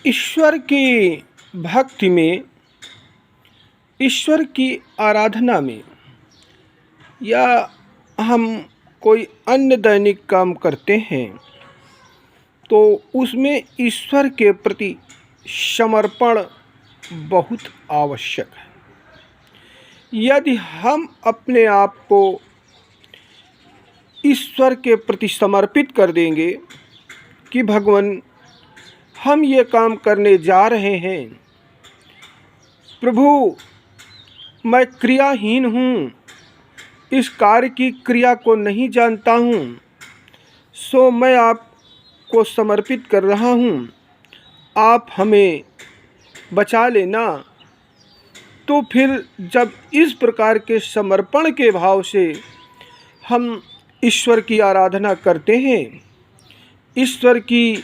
ईश्वर की भक्ति में, ईश्वर की आराधना में, या हम कोई अन्य दैनिक काम करते हैं तो उसमें ईश्वर के प्रति समर्पण बहुत आवश्यक है। यदि हम अपने आप को ईश्वर के प्रति समर्पित कर देंगे कि भगवान हम ये काम करने जा रहे हैं, प्रभु मैं क्रियाहीन हूँ, इस कार्य की क्रिया को नहीं जानता हूँ, सो मैं आपको समर्पित कर रहा हूँ, आप हमें बचा लेना। तो फिर जब इस प्रकार के समर्पण के भाव से हम ईश्वर की आराधना करते हैं, ईश्वर की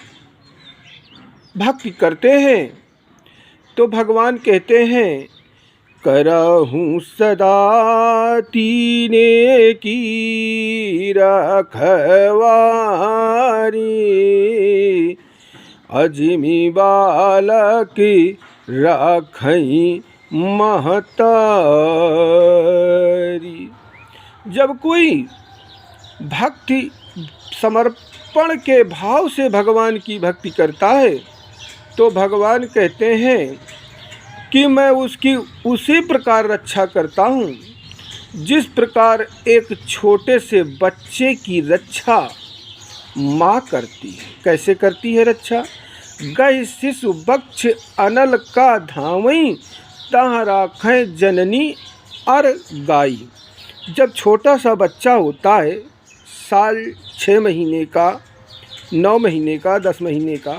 भक्ति करते हैं, तो भगवान कहते हैं करहूँ सदा तीने की रखवारी, अजमी बालक राखई महतारी। जब कोई भक्ति समर्पण के भाव से भगवान की भक्ति करता है तो भगवान कहते हैं कि मैं उसकी उसी प्रकार रक्षा करता हूँ जिस प्रकार एक छोटे से बच्चे की रक्षा माँ करती है। कैसे करती है रक्षा? गह शिशु बक्ष अनल का धावई, तह राखें जननी अर गाई। जब छोटा सा बच्चा होता है, साल 6 महीने का, 9 महीने का, 10 महीने का,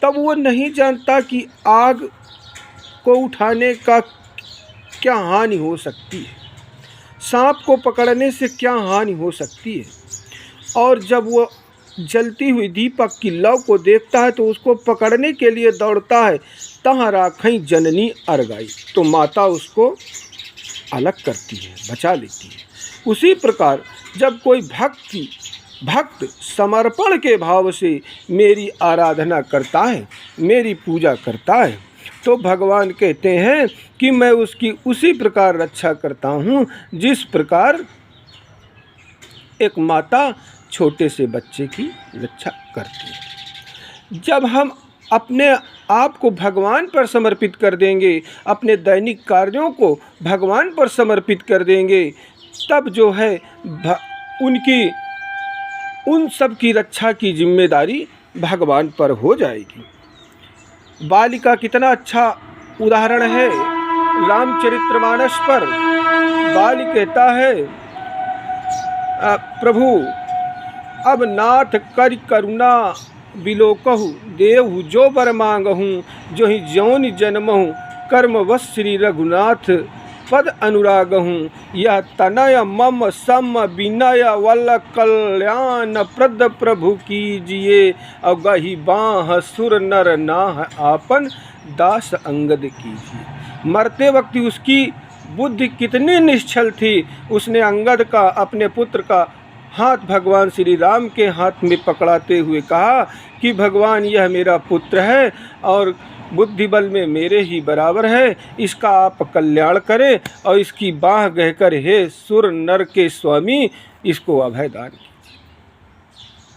तब वो नहीं जानता कि आग को उठाने का क्या हानि हो सकती है, सांप को पकड़ने से क्या हानि हो सकती है। और जब वो जलती हुई दीपक की लौ को देखता है तो उसको पकड़ने के लिए दौड़ता है, तहाँ राखई जननी अरगाई, तो माता उसको अलग करती है, बचा लेती है। उसी प्रकार जब कोई भक्त समर्पण के भाव से मेरी आराधना करता है, मेरी पूजा करता है, तो भगवान कहते हैं कि मैं उसकी उसी प्रकार रक्षा करता हूँ जिस प्रकार एक माता छोटे से बच्चे की रक्षा करती है। जब हम अपने आप को भगवान पर समर्पित कर देंगे, अपने दैनिक कार्यों को भगवान पर समर्पित कर देंगे, तब जो है उन सब की रक्षा की जिम्मेदारी भगवान पर हो जाएगी। बालिका कितना अच्छा उदाहरण है रामचरितमानस पर। बाली कहता है प्रभु अब नाथ कर करुणा बिलोकहु, देवहु जो बर मांगहूँ, जो ही जौन जन्महु, कर्मवश श्री रघुनाथ पद अनुरागहूँ। यह तनय मम सम विनय वल कल्याण प्रद प्रभु कीजिए, अगहि बाह सुर नर नाह आपन दास अंगद कीजिए। मरते वक्त उसकी बुद्धि कितनी निश्चल थी, उसने अंगद का, अपने पुत्र का हाथ भगवान श्री राम के हाथ में पकड़ाते हुए कहा कि भगवान यह मेरा पुत्र है और बुद्धि बल में मेरे ही बराबर है, इसका आप कल्याण करें और इसकी बाह गहकर हे सुर नर के स्वामी इसको अभय दान कीजिए।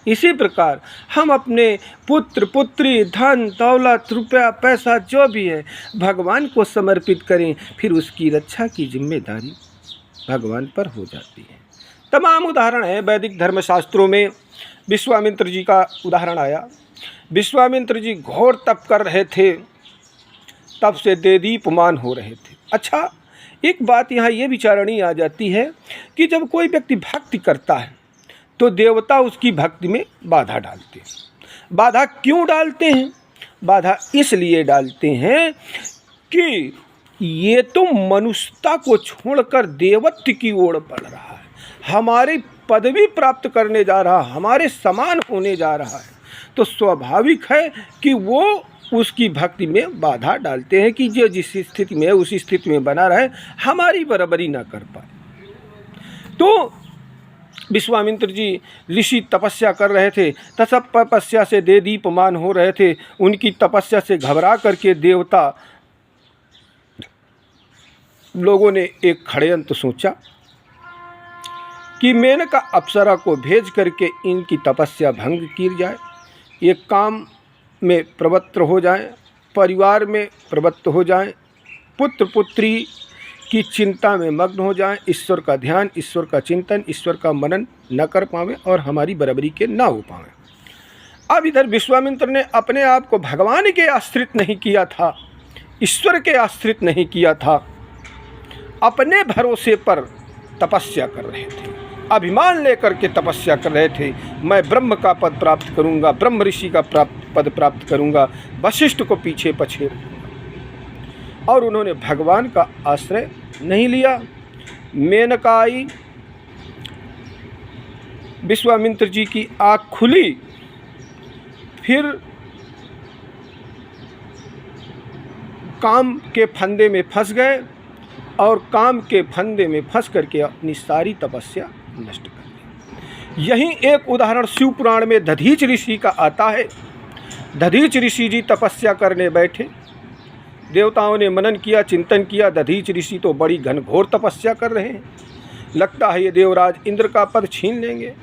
इसी प्रकार हम अपने पुत्र पुत्री, धन दौलत, रुपया पैसा जो भी है भगवान को समर्पित करें, फिर उसकी रक्षा की जिम्मेदारी भगवान पर हो जाती है। तमाम उदाहरण है वैदिक धर्मशास्त्रों में। विश्वामित्र जी का उदाहरण आया। विश्वामित्र जी घोर तप कर रहे थे, तप से देदीप्यमान हो रहे थे। अच्छा, एक बात यहाँ ये विचारणी आ जाती है कि जब कोई व्यक्ति भक्ति करता है तो देवता उसकी भक्ति में बाधा डालते हैं। बाधा क्यों डालते हैं? बाधा इसलिए डालते हैं कि ये तो मनुष्यता को छोड़कर देवत्व की ओर बढ़ रहा है, हमारी पदवी प्राप्त करने जा रहा, हमारे समान होने जा रहा है, तो स्वाभाविक है कि वो उसकी भक्ति में बाधा डालते हैं कि जो जिस स्थिति में है उसी स्थिति में बना रहे, हमारी बराबरी ना कर पाए। तो विश्वामित्र जी ऋषि तपस्या कर रहे थे, तपस्या से दे दीपमान हो रहे थे। उनकी तपस्या से घबरा करके देवता लोगों ने एक षड्यंत्र सोचा कि मेनका अप्सरा को भेज करके इनकी तपस्या भंग की जाए, ये काम में प्रवृत्त हो जाएं, परिवार में प्रवृत्त हो जाएं, पुत्र पुत्री की चिंता में मग्न हो जाएं, ईश्वर का ध्यान, ईश्वर का चिंतन, ईश्वर का मनन न कर पावें और हमारी बराबरी के ना हो पावें। अब इधर विश्वामित्र ने अपने आप को भगवान के आश्रित नहीं किया था, ईश्वर के आश्रित नहीं किया था, अपने भरोसे पर तपस्या कर रहे थे, अभिमान लेकर के तपस्या कर रहे थे। मैं ब्रह्म का पद प्राप्त करूंगा, ब्रह्म ऋषि का पद प्राप्त करूंगा, वशिष्ठ को पीछे पछेड़ूंगा। और उन्होंने भगवान का आश्रय नहीं लिया। मेनका आई, विश्वामित्र जी की आँख खुली, फिर काम के फंदे में फंस गए और काम के फंदे में फंस करके अपनी सारी तपस्या नष्ट कर दी। यही एक उदाहरण शिव पुराण में दधीच ऋषि का आता है। दधीच ऋषि जी तपस्या करने बैठे, देवताओं ने मनन किया, चिंतन किया। दधीच ऋषि तो बड़ी घनघोर तपस्या कर रहे हैं, लगता है ये देवराज इंद्र का पद छीन लेंगे।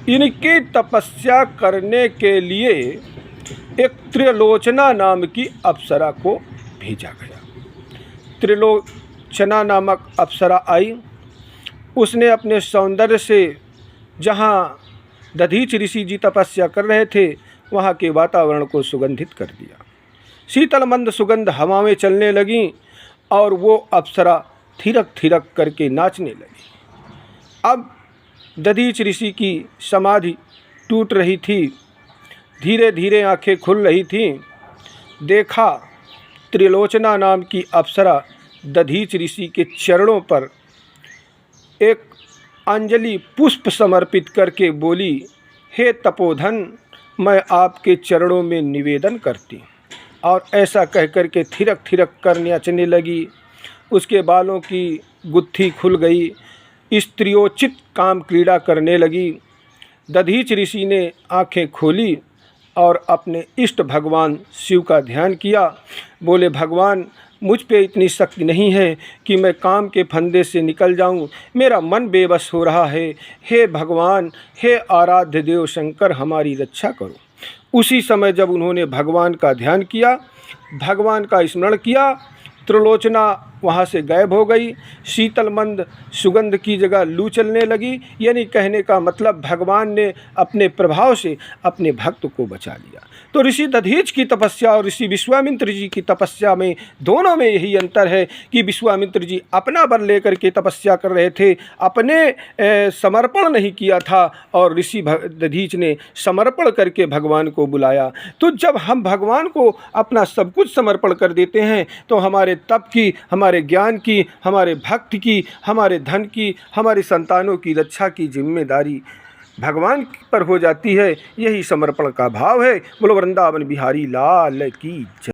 इनकी तपस्या करने के लिए एक त्रिलोचना नाम की अप्सरा को भेजा गया। त्रिलोचना नामक अप्सरा आई, उसने अपने सौंदर्य से जहाँ दधीच ऋषि जी तपस्या कर रहे थे वहाँ के वातावरण को सुगंधित कर दिया। शीतल मंद सुगंध हवा में चलने लगी और वो अप्सरा थिरक थिरक करके नाचने लगी। अब दधीच ऋषि की समाधि टूट रही थी, धीरे धीरे आंखें खुल रही थीं। देखा त्रिलोचना नाम की अप्सरा दधीच ऋषि के चरणों पर एक अंजलि पुष्प समर्पित करके बोली, हे तपोधन, मैं आपके चरणों में निवेदन करती। और ऐसा कह कर के थिरक थिरक कर नाचने लगी। उसके बालों की गुत्थी खुल गई, स्त्रियोचित काम क्रीड़ा करने लगी। दधीच ऋषि ने आंखें खोली और अपने इष्ट भगवान शिव का ध्यान किया। बोले, भगवान, मुझ पे इतनी शक्ति नहीं है कि मैं काम के फंदे से निकल जाऊं, मेरा मन बेबस हो रहा है। हे भगवान, हे आराध्य देव शंकर, हमारी रक्षा करो। उसी समय जब उन्होंने भगवान का ध्यान किया, भगवान का स्मरण किया, त्रिलोचना वहाँ से गायब हो गई। शीतल मंद सुगंध की जगह लू चलने लगी। यानी कहने का मतलब भगवान ने अपने प्रभाव से अपने भक्त को बचा लिया। तो ऋषि दधीच की तपस्या और ऋषि विश्वामित्र जी की तपस्या में, दोनों में यही अंतर है कि विश्वामित्र जी अपना बल लेकर के तपस्या कर रहे थे, अपने समर्पण नहीं किया था, और ऋषि दधीच ने समर्पण करके भगवान को बुलाया। तो जब हम भगवान को अपना सब कुछ समर्पण कर देते हैं तो हमारे तप की, हमारे ज्ञान की, हमारे भक्ति की, हमारे धन की, हमारी संतानों की रक्षा की जिम्मेदारी भगवान पर हो जाती है। यही समर्पण का भाव है। बोलो वृंदावन बिहारी लाल की जय।